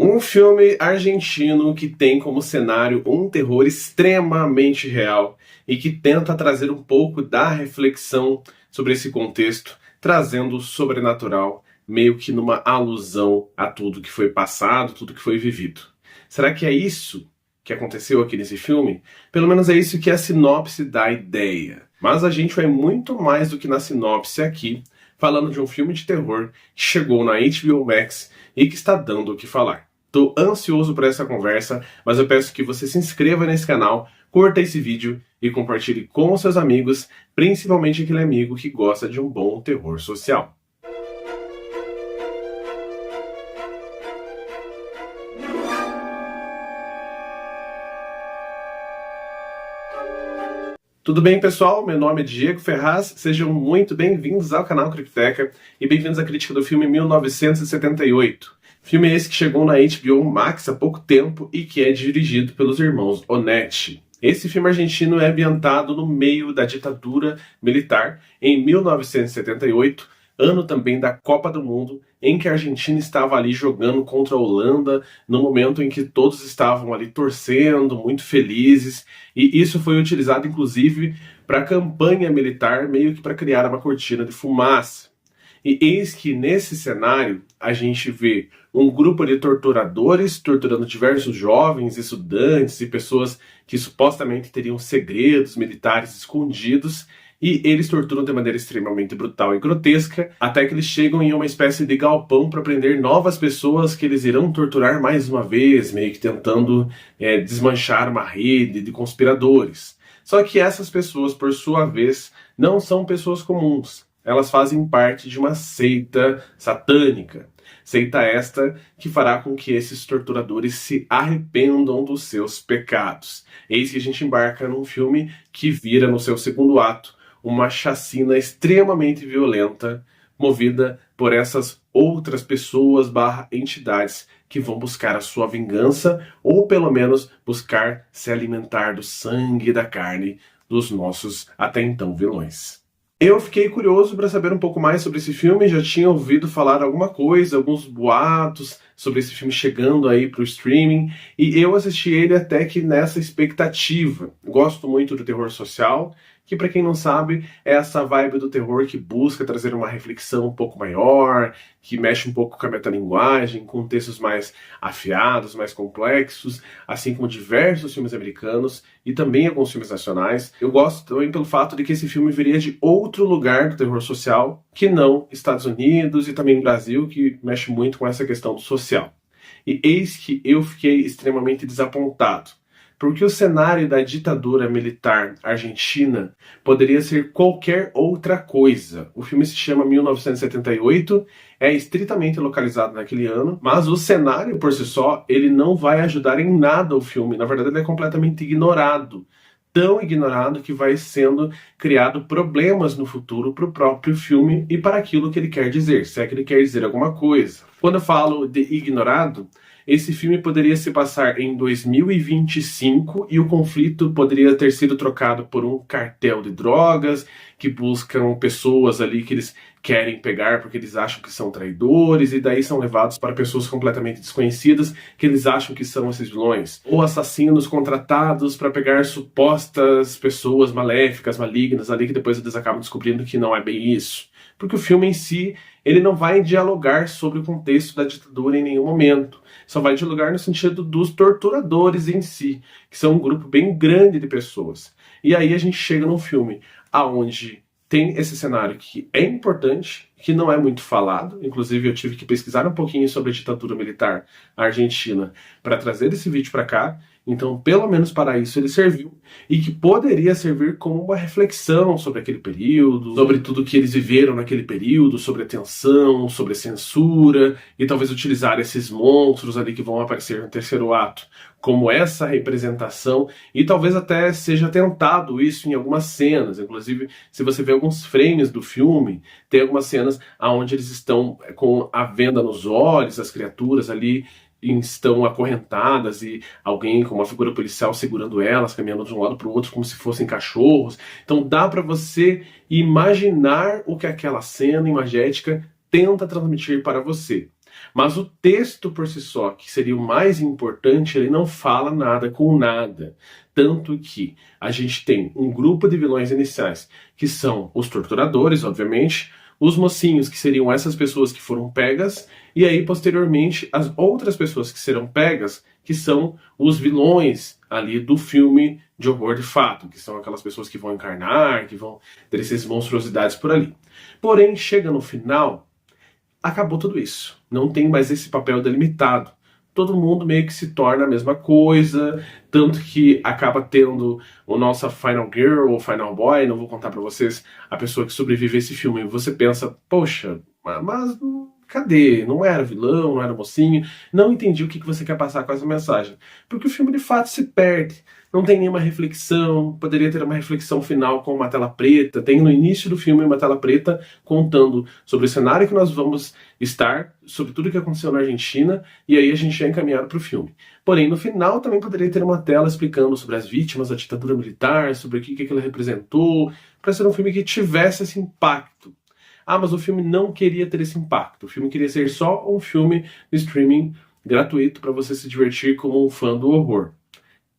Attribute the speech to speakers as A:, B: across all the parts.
A: Um filme argentino que tem como cenário um terror extremamente real e que tenta trazer um pouco da reflexão sobre esse contexto, trazendo o sobrenatural, meio que numa alusão a tudo que foi passado, tudo que foi vivido. Será que é isso que aconteceu aqui nesse filme? Pelo menos é isso que a sinopse dá a ideia. Mas a gente vai muito mais do que na sinopse aqui, falando de um filme de terror que chegou na HBO Max e que está dando o que falar. Tô ansioso por essa conversa, mas eu peço que você se inscreva nesse canal, curta esse vídeo e compartilhe com os seus amigos, principalmente aquele amigo que gosta de um bom terror social. Tudo bem, pessoal? Meu nome é Diego Ferraz, sejam muito bem-vindos ao canal Cripteca e bem-vindos à crítica do filme 1978. Filme esse que chegou na HBO Max há pouco tempo e que é dirigido pelos irmãos Onetti. Esse filme argentino é ambientado no meio da ditadura militar em 1978, ano também da Copa do Mundo, em que a Argentina estava ali jogando contra a Holanda, no momento em que todos estavam ali torcendo, muito felizes, e isso foi utilizado inclusive para a campanha militar, meio que para criar uma cortina de fumaça. E eis que nesse cenário a gente vê um grupo de torturadores torturando diversos jovens, estudantes e pessoas que supostamente teriam segredos militares escondidos, e eles torturam de maneira extremamente brutal e grotesca, até que eles chegam em uma espécie de galpão para prender novas pessoas que eles irão torturar mais uma vez, meio que tentando desmanchar uma rede de conspiradores. Só que essas pessoas, por sua vez, não são pessoas comuns. Elas fazem parte de uma seita satânica. Seita esta que fará com que esses torturadores se arrependam dos seus pecados. Eis que a gente embarca num filme que vira no seu segundo ato uma chacina extremamente violenta, movida por essas outras pessoas / entidades que vão buscar a sua vingança, ou pelo menos buscar se alimentar do sangue e da carne dos nossos até então vilões. Eu fiquei curioso para saber um pouco mais sobre esse filme, já tinha ouvido falar alguma coisa, alguns boatos sobre esse filme chegando aí para o streaming, e eu assisti ele até que nessa expectativa. Gosto muito do terror social, que para quem não sabe é essa vibe do terror que busca trazer uma reflexão um pouco maior, que mexe um pouco com a metalinguagem, com textos mais afiados, mais complexos, assim como diversos filmes americanos e também alguns filmes nacionais. Eu gosto também pelo fato de que esse filme viria de outro lugar do terror social, que não Estados Unidos e também Brasil, que mexe muito com essa questão do social. E eis que eu fiquei extremamente desapontado, porque o cenário da ditadura militar argentina poderia ser qualquer outra coisa. O filme se chama 1978, é estritamente localizado naquele ano, mas o cenário por si só, ele não vai ajudar em nada o filme. Na verdade, ele é completamente ignorado. Tão ignorado que vai sendo criado problemas no futuro para o próprio filme e para aquilo que ele quer dizer, se é que ele quer dizer alguma coisa. Quando eu falo de ignorado, esse filme poderia se passar em 2025 e o conflito poderia ter sido trocado por um cartel de drogas que buscam pessoas ali que eles querem pegar porque eles acham que são traidores e daí são levados para pessoas completamente desconhecidas que eles acham que são esses vilões. Ou assassinos contratados para pegar supostas pessoas maléficas, malignas ali que depois eles acabam descobrindo que não é bem isso. Porque o filme em si, ele não vai dialogar sobre o contexto da ditadura em nenhum momento. Só vai dialogar no sentido dos torturadores em si, que são um grupo bem grande de pessoas. E aí a gente chega num filme aonde tem esse cenário que é importante, que não é muito falado. Inclusive eu tive que pesquisar um pouquinho sobre a ditadura militar argentina para trazer esse vídeo para cá. Então, pelo menos para isso ele serviu, e que poderia servir como uma reflexão sobre aquele período, sobre tudo que eles viveram naquele período, sobre a tensão, sobre a censura, e talvez utilizar esses monstros ali que vão aparecer no terceiro ato como essa representação, e talvez até seja tentado isso em algumas cenas. Inclusive, se você vê alguns frames do filme, tem algumas cenas onde eles estão com a venda nos olhos, as criaturas ali estão acorrentadas e alguém com uma figura policial segurando elas, caminhando de um lado para o outro como se fossem cachorros. Então dá para você imaginar o que aquela cena imagética tenta transmitir para você. Mas o texto por si só, que seria o mais importante, ele não fala nada com nada. Tanto que a gente tem um grupo de vilões iniciais, que são os torturadores, obviamente, os mocinhos, que seriam essas pessoas que foram pegas, e aí, posteriormente, as outras pessoas que serão pegas, que são os vilões ali do filme de horror de fato, que são aquelas pessoas que vão encarnar, que vão ter essas monstruosidades por ali. Porém, chega no final, acabou tudo isso. Não tem mais esse papel delimitado. Todo mundo meio que se torna a mesma coisa, tanto que acaba tendo o nosso Final Girl ou Final Boy, não vou contar pra vocês a pessoa que sobrevive a esse filme. Você pensa, poxa, mas cadê? Não era vilão, não era mocinho. Não entendi o que você quer passar com essa mensagem. Porque o filme de fato se perde. Não tem nenhuma reflexão, poderia ter uma reflexão final com uma tela preta. Tem no início do filme uma tela preta contando sobre o cenário que nós vamos estar, sobre tudo que aconteceu na Argentina, e aí a gente é encaminhado para o filme. Porém, no final também poderia ter uma tela explicando sobre as vítimas da ditadura militar, sobre o que aquilo representou, para ser um filme que tivesse esse impacto. Ah, mas o filme não queria ter esse impacto. O filme queria ser só um filme de streaming gratuito para você se divertir como um fã do horror.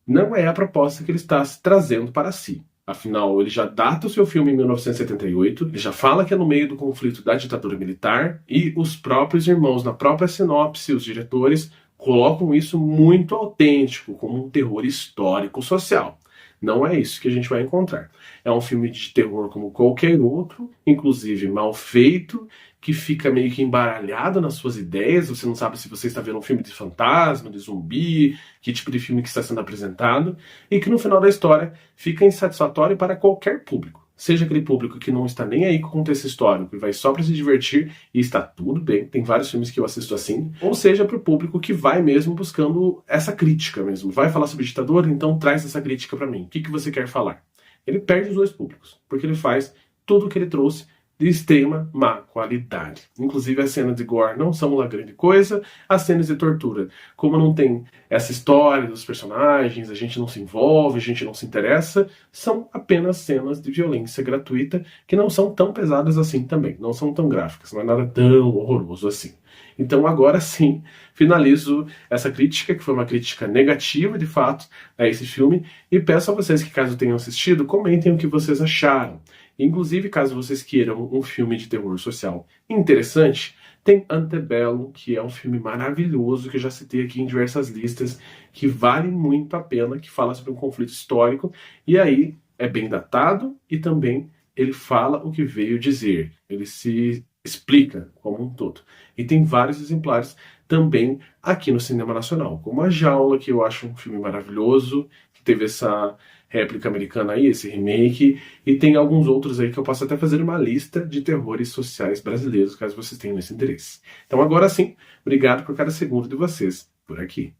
A: Não é a proposta que ele está se trazendo para si. Afinal, ele já data o seu filme em 1978, ele já fala que é no meio do conflito da ditadura militar, e os próprios irmãos, na própria sinopse, os diretores, colocam isso muito autêntico, como um terror histórico-social. Não é isso que a gente vai encontrar. É um filme de terror como qualquer outro, inclusive mal feito, que fica meio que embaralhado nas suas ideias, você não sabe se você está vendo um filme de fantasma, de zumbi, que tipo de filme que está sendo apresentado, e que no final da história fica insatisfatório para qualquer público. Seja aquele público que não está nem aí com o contexto histórico e vai só para se divertir e está tudo bem, tem vários filmes que eu assisto assim, ou seja para o público que vai mesmo buscando essa crítica mesmo. Vai falar sobre ditador? Então traz essa crítica para mim. O que você quer falar? Ele perde os dois públicos, porque ele faz tudo o que ele trouxe de extrema má qualidade. Inclusive as cenas de gore não são uma grande coisa, as cenas de tortura, como não tem essa história dos personagens, a gente não se envolve, a gente não se interessa, são apenas cenas de violência gratuita que não são tão pesadas assim também, não são tão gráficas, não é nada tão horroroso assim. Então agora sim, finalizo essa crítica, que foi uma crítica negativa de fato a esse filme, e peço a vocês que, caso tenham assistido, comentem o que vocês acharam. Inclusive, caso vocês queiram um filme de terror social interessante, tem Antebellum, que é um filme maravilhoso, que eu já citei aqui em diversas listas, que vale muito a pena, que fala sobre um conflito histórico, e aí é bem datado, e também ele fala o que veio dizer, ele se explica como um todo. E tem vários exemplares também aqui no cinema nacional, como A Jaula, que eu acho um filme maravilhoso, que teve essa réplica americana aí, esse remake, e tem alguns outros aí que eu posso até fazer uma lista de terrores sociais brasileiros, caso vocês tenham esse interesse. Então agora sim, obrigado por cada segundo de vocês por aqui.